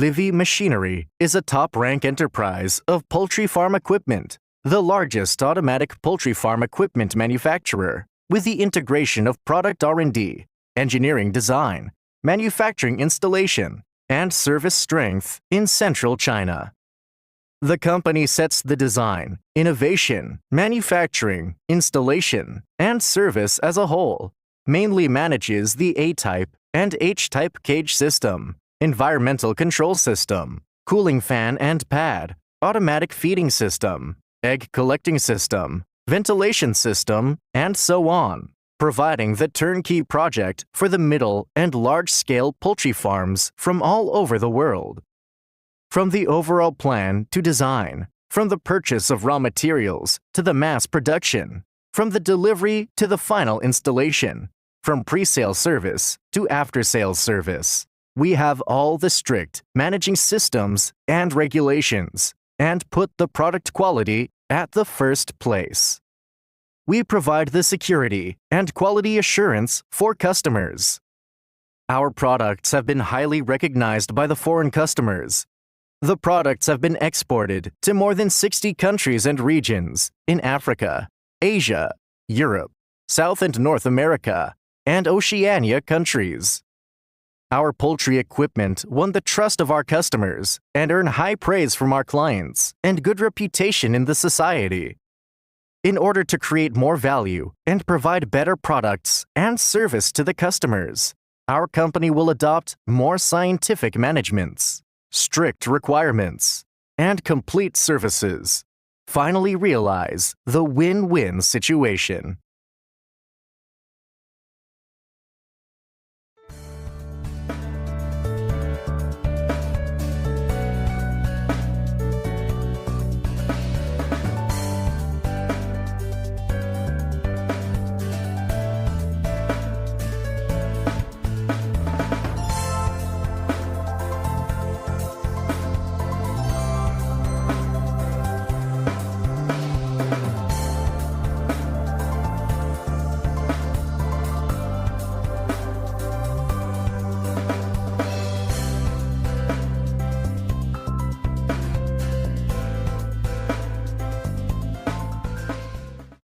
Livi Machinery is a top-rank enterprise of poultry farm equipment, the largest automatic poultry farm equipment manufacturer, with the integration of product R&D, engineering design, manufacturing installation, and service strength in central China. The company sets the design, innovation, manufacturing, installation, and service as a whole, mainly manages the A-type and H-type cage system, environmental control system, cooling fan and pad, automatic feeding system, egg collecting system, ventilation system, and so on, providing the turnkey project for the middle and large-scale poultry farms from all over the world. From the overall plan to design, from the purchase of raw materials to the mass production, from the delivery to the final installation, from pre-sale service to after-sales service, we have all the strict managing systems and regulations and put the product quality at the first place. We provide the security and quality assurance for customers. Our products have been highly recognized by the foreign customers. The products have been exported to more than 60 countries and regions in Africa, Asia, Europe, South and North America, and Oceania countries. Our poultry equipment won the trust of our customers and earn high praise from our clients and good reputation in the society. In order to create more value and provide better products and service to the customers, our company will adopt more scientific managements, strict requirements, and complete services. Finally realize the win-win situation.